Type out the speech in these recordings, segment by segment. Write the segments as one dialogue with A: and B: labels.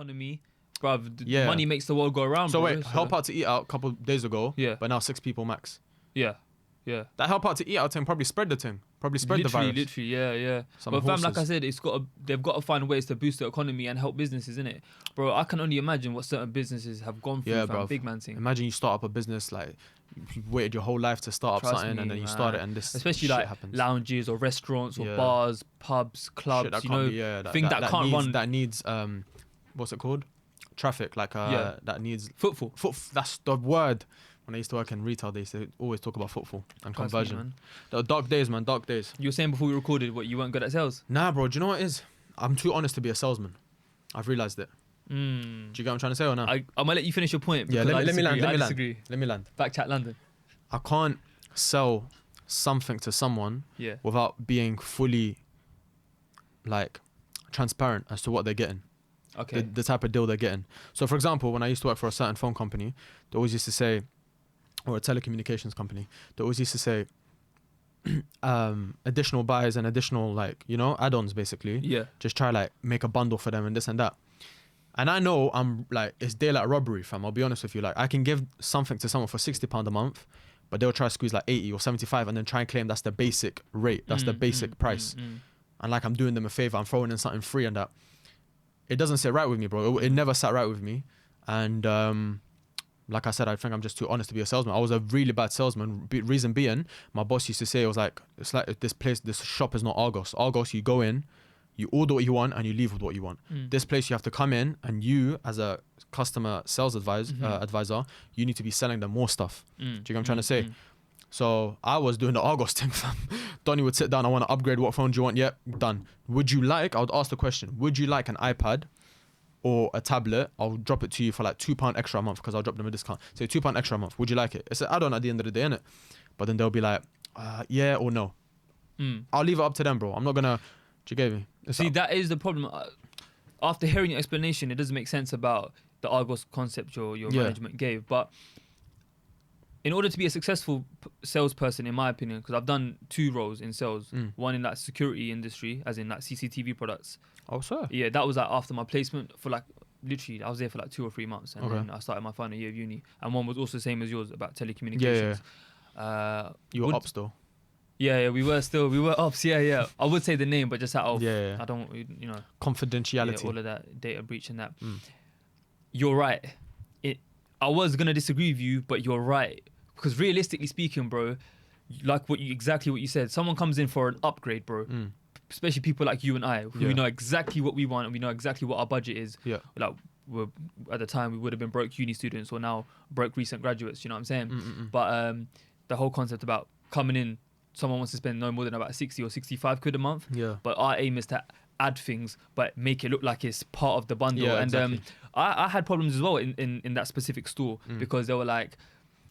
A: economy, bruv.
B: Yeah.
A: Money makes the world go around.
B: So
A: bro,
B: wait, help out to eat out a couple days ago.
A: Yeah.
B: But now 6 people max.
A: Yeah, yeah.
B: That help out to eat out thing probably spread the thing. Probably spread the virus.
A: Literally, yeah.
B: Some
A: But fam, like I
B: horses.
A: said, they've got to find ways to boost the economy and help businesses, innit? Bro, I can only imagine what certain businesses have gone through,
B: Yeah,
A: fam.
B: bruv.
A: Big man thing.
B: Imagine you start up a business, like you waited your whole life to start up
A: Trust
B: something,
A: me,
B: and then you
A: man.
B: start it, and this
A: Especially
B: shit
A: like
B: happens.
A: lounges or restaurants or
B: Yeah.
A: bars, pubs, clubs,
B: Shit that
A: you
B: can't
A: know,
B: be, yeah,
A: thing that can't
B: needs,
A: run.
B: That needs what's it called? Traffic, like
A: Yeah.
B: that needs
A: Footfall.
B: That's the word. When I used to work in retail, they used to always talk about footfall and
A: Trust me,
B: conversion.
A: man.
B: The dark days, man, dark days.
A: You were saying before we recorded what you weren't good at sales.
B: Nah, bro, do you know what it is? I'm too honest to be a salesman. I've realised it. Do you get what I'm trying to say or no?
A: I'm gonna let you finish your point.
B: Yeah,
A: because
B: let me land.
A: I disagree.
B: Let me land.
A: Back chat London.
B: I can't sell something to someone
A: Yeah.
B: without being fully, like, transparent as to what they're getting.
A: Okay.
B: The type of deal they're getting. So, for example, when I used to work for a certain phone company, they always used to say, or a telecommunications company, they always used to say, additional buys and additional, like, you know, add-ons, basically.
A: Yeah.
B: Just try, like, make a bundle for them and this and that. And I know I'm, like, it's daylight robbery, fam. I'll be honest with you. Like, I can give something to someone for £60 a month, but they'll try to squeeze, like, 80 or 75 and then try and claim that's the basic rate. That's the basic price. And, like, I'm doing them a favor. I'm throwing in something free and that. It doesn't sit right with me, bro. It never sat right with me. And like I said, I think I'm just too honest to be a salesman. I was a really bad salesman. Reason being, my boss used to say, it was like, it's like this shop is not Argos. Argos, you go in, you order what you want, and you leave with what you want. This place, you have to come in, and you, as a customer sales advisor, you need to be selling them more stuff. Do you get what I'm trying to say? So I was doing the Argos thing, fam. Donnie would sit down, I want to upgrade, what phone do you want? Yep, done. Would you like, I would ask the question, would you like an iPad or a tablet? I'll drop it to you for like £2 extra a month because I'll drop them a discount. Say £2 extra a month, would you like it? It's an add-on at the end of the day, innit? But then they'll be like, yeah or no. I'll leave it up to them, bro. I'm not gonna, do you get me?
A: See, that is the problem. After hearing your explanation, it doesn't make sense about the Argos concept your management gave. But in order to be a successful salesperson, in my opinion, because I've done 2 roles in sales, one in that security industry, as in like CCTV products.
B: Oh, sir.
A: Yeah, that was like after my placement for like, literally, I was there for like 2 or 3 months. And then I started my final year of uni. And one was also the same as yours about telecommunications.
B: You were ops though.
A: Yeah, we were ops, yeah. I would say the name, but just out of,
B: Yeah.
A: I don't, you know.
B: Confidentiality.
A: Yeah, all of that, data breach and that. You're right. I was going to disagree with you, but you're right. Because realistically speaking, bro, like exactly what you said, someone comes in for an upgrade, bro. Especially people like you and I, who know exactly what we want and we know exactly what our budget is.
B: Yeah.
A: Like, at the time, we would have been broke uni students or now broke recent graduates, you know what I'm saying? But the whole concept about coming in, someone wants to spend no more than about 60 or 65 quid a month.
B: Yeah.
A: But our aim is to add things, but make it look like it's part of the bundle.
B: Yeah,
A: and
B: exactly.
A: I had problems as well in that specific store because they were like,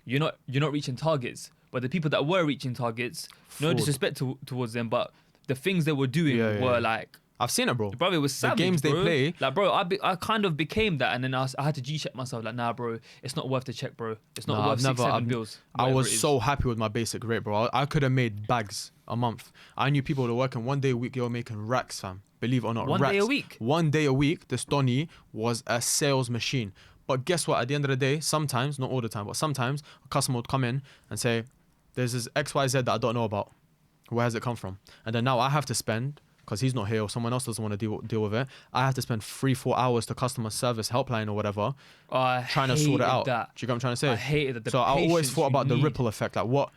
A: you're not reaching targets. But the people that were reaching targets, no
B: Fraud.
A: disrespect towards them, but the things they were doing were like,
B: I've seen it, bro.
A: bro, it was savage,
B: The games
A: bro.
B: they play.
A: Like, bro, I kind of became that, and then I had to G-check myself. Like, nah, bro, it's not worth the check, bro. It's not worth 6-7 bills.
B: I
A: whatever
B: was
A: it is.
B: so happy with my basic rate, bro. I could have made bags a month. I knew people that were working 1 day a week. They were making racks, fam. Believe it or not,
A: One
B: racks.
A: day a week?
B: 1 day a week. This Donny was a sales machine. But guess what? At the end of the day, sometimes, not all the time, but sometimes a customer would come in and say, there's this XYZ that I don't know about. Where has it come from? And then now I have to spend, because he's not here or someone else doesn't want to deal with it, I have to spend 3-4 hours to customer service helpline or whatever, trying to sort it out.
A: That.
B: Do you get what I'm trying to say?
A: I hated that.
B: So I always thought about the
A: need.
B: ripple effect. Like what?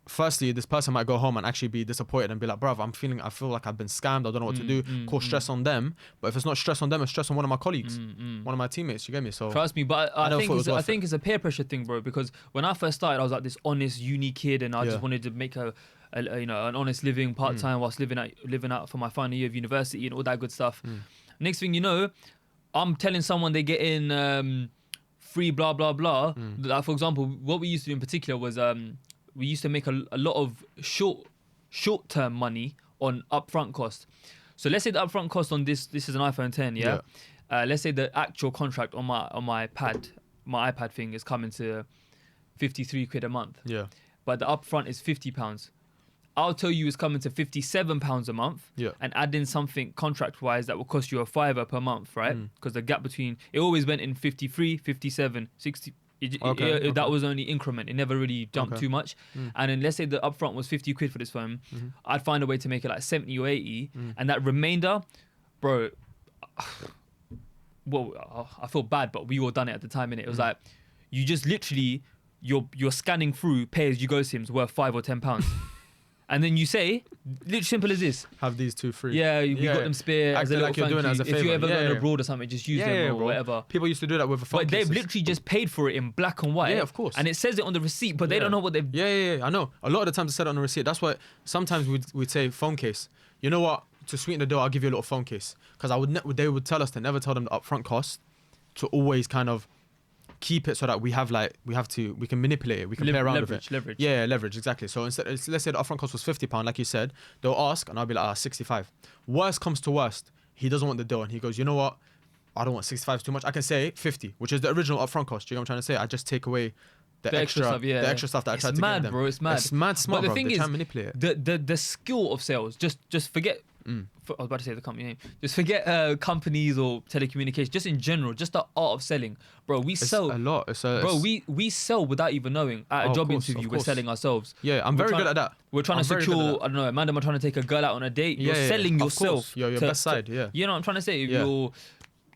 B: Firstly, this person might go home and actually be disappointed and be like, bruv, I feel like I've been scammed. I don't know what to do. Cause stress on them. But if it's not stress on them, it's stress on one of my colleagues, one of my teammates. You get me? So
A: Trust me, but I
B: think
A: think it's a peer pressure thing, bro. Because when I first started, I was like this honest uni kid, and I just wanted to make an honest living part time whilst living out for my final year of university and all that good stuff. Next thing you know, I'm telling someone they get in free blah blah blah. Like, for example, what we used to do in particular was we used to make a lot of short term money on upfront cost. So let's say the upfront cost on this is an iPhone 10, yeah. Let's say the actual contract on my iPad thing is coming to 53 quid a month.
B: yeah,
A: But the upfront is £50. I'll tell you it's coming to £57 a month,
B: Yeah.
A: and add in something contract-wise that will cost you a fiver per month, right? Because the gap between it always went in 53, 57, 60. That was only increment. It never really jumped too much. And then let's say the upfront was 50 quid for this phone. I'd find a way to make it like 70 or 80. And that remainder, bro, well, I feel bad, but we all done it at the time, innit? It was like, you just literally, you're scanning through pay-as-you-go SIMs worth £5 or £10. And then you say, literally simple as this.
B: Have these 2 free.
A: Yeah, we got them spare as a little
B: like you're doing it as a
A: If you're
B: favour.
A: ever going abroad or something, just use them or whatever.
B: People used to do that with a phone.
A: But they've literally just paid for it in black and white.
B: Yeah, of course.
A: And it says it on the receipt, but they don't know what they've...
B: Yeah, I know. A lot of the times they said it on the receipt. That's why sometimes we'd say phone case. You know what? To sweeten the deal, I'll give you a little phone case. Because they would tell us to never tell them the upfront cost, to always kind of keep it so that we can manipulate it, we can play around with it.
A: Leverage.
B: Yeah, leverage, exactly. So instead, let's say the upfront cost was £50, like you said, they'll ask and I'll be like, 65. Worst comes to worst, he doesn't want the deal and he goes, you know what? I don't want 65 is too much. I can say 50, which is the original upfront cost. You know what I'm trying to say? I just take away the extra stuff, the extra stuff that I tried to give them.
A: Bro, it's mad.
B: It's mad smart,
A: but the
B: bro.
A: thing
B: They
A: is,
B: try and manipulate it.
A: the skill of sales, just forget... I was about to say the company name. Just forget companies or telecommunications. Just in general, just the art of selling, bro. We sell
B: a lot.
A: We sell without even knowing. At a job interview, we're selling ourselves.
B: Yeah, I'm very good at that.
A: We're trying to secure. I don't know, Amanda. I'm trying to take a girl out on a date. You're selling yourself.
B: Your best side. Yeah.
A: You know what I'm trying to say?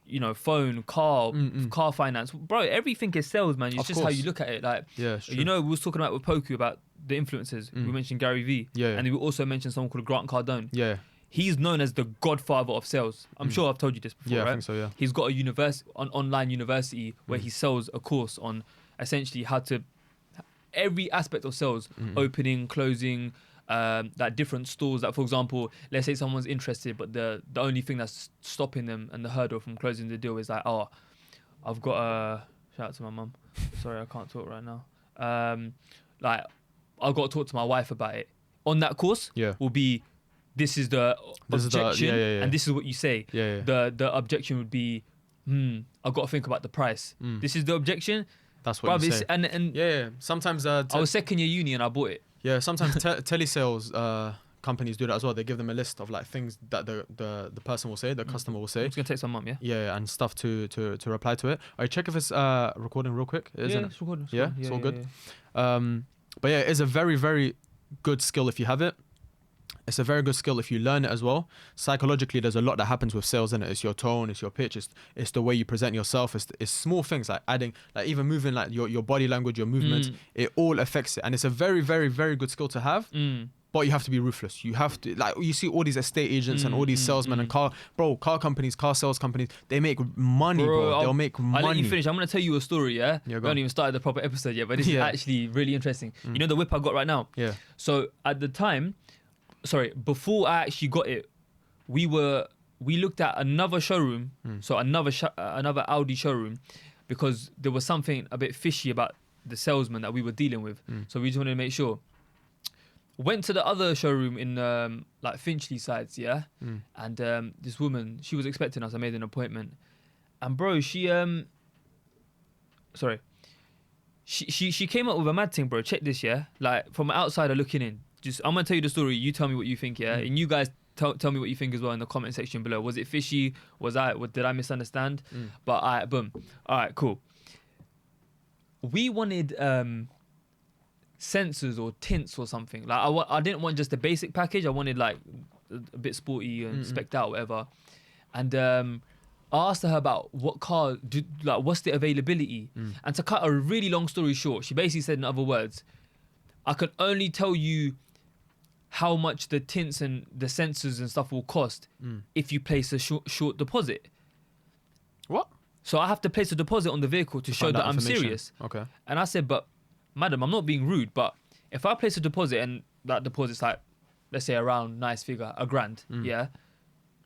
A: Your phone, car finance, bro. Everything is sales, man. It's just how you look at it. Like, we was talking about with Poku about the influencers. We mentioned Gary Vee. And we also mentioned someone called Grant Cardone.
B: Yeah.
A: He's known as the godfather of sales. I'm sure I've told you this before, right?
B: I think so, yeah.
A: He's got an online university where he sells a course on essentially how to... Every aspect of sales, opening, closing, like different stores. Like, for example, let's say someone's interested, but the only thing that's stopping them and the hurdle from closing the deal is like, I've got a... Shout out to my mum. Sorry, I can't talk right now. Like, I've got to talk to my wife about it. On that course will be... This is the objection, and this is what you say. The objection would be, I've got to think about the price. This is the objection.
B: That's what you say.
A: And
B: sometimes
A: I was second year uni and I bought it.
B: Yeah, sometimes Tele Sales companies do that as well. They give them a list of like things that the person will say, the customer will say.
A: It's gonna take some money,
B: yeah, and stuff to reply to it. Alright, check if it's recording real quick.
A: It's recording.
B: It's all good. But yeah, it's a very, very good skill if you have it. It's a very good skill if you learn it as well. Psychologically, there's a lot that happens with sales in it. It's your tone, it's your pitch, it's the way you present yourself. It's small things like adding, like even moving, like your body language, your movement. It all affects it, and it's a very, very, very good skill to have. But you have to be ruthless. You have to, like, you see all these estate agents and all these salesmen and car companies, car sales companies. They make money, bro. They'll make money.
A: I'll let you finish. I'm gonna tell you a story. Yeah, we haven't even started the proper episode yet, but this is actually really interesting. You know the whip I got right now.
B: Yeah.
A: So at the time. Before I actually got it, we looked at another showroom, so another Audi showroom, because there was something a bit fishy about the salesman that we were dealing with. So we just wanted to make sure. Went to the other showroom in like Finchley sides, and this woman, she was expecting us. I made an appointment, and bro, she came up with a mad thing, bro. Check this, like from an outsider looking in. I'm going to tell you the story. You tell me what you think, And you guys tell me what you think as well in the comment section below. Was it fishy? Did I misunderstand? But all right, boom. All right, cool. We wanted sensors or tints or something. Like I didn't want just the basic package. I wanted like a bit sporty and specced out, whatever. And I asked her about what car, what's the availability? And to cut a really long story short, she basically said, in other words, I can only tell you how much the tints and the sensors and stuff will cost if you place a short deposit.
B: What?
A: So I have to place a deposit on the vehicle to show that I'm serious.
B: Okay.
A: And I said, but madam, I'm not being rude, but if I place a deposit and that deposit's like, let's say around nice figure, £1,000,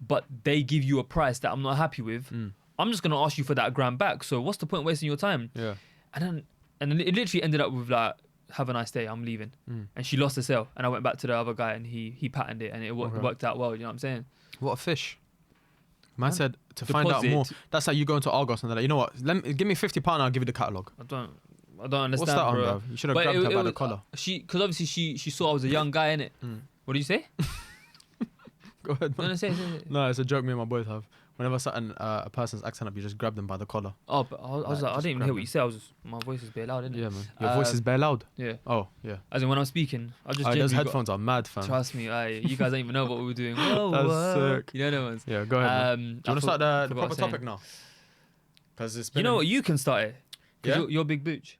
A: but they give you a price that I'm not happy with, I'm just going to ask you for that £1,000 back. So what's the point wasting your time?
B: Yeah.
A: And then it literally ended up with like, have a nice day, I'm leaving. And she lost the sale, and I went back to the other guy and he patterned it, and it worked out well. You know what I'm saying?
B: What a fish. Man said to find out more. That's like you go into Argos and they're like, you know what, give me £50, I'll give you the catalogue.
A: I don't. I don't understand,
B: What's that on,
A: bro.
B: bro? You should have
A: But
B: grabbed her by the
A: was-
B: collar.
A: Because obviously she saw I was a young guy in it. What did you say?
B: Go ahead, man.
A: No, say.
B: No, it's a joke me and my boys have. Whenever something a person's acting up, you just grab them by the collar.
A: Oh, but I was like, I didn't even hear what you said. My voice is bare loud, isn't it?
B: Yeah, man. Your voice is bare loud.
A: Yeah.
B: Oh, yeah.
A: As in when I'm speaking, I just
B: Those
A: genuinely
B: headphones are mad, fam.
A: trust me, you guys don't even know what we were doing. Whoa,
B: That's
A: whoa.
B: sick.
A: You know them ones.
B: Yeah, go ahead. Man. Do you want to start the
A: forgot
B: proper
A: saying.
B: topic now? Because it's been.
A: You know what? You can start it. 'Cause
B: Yeah?
A: you're Big Booch.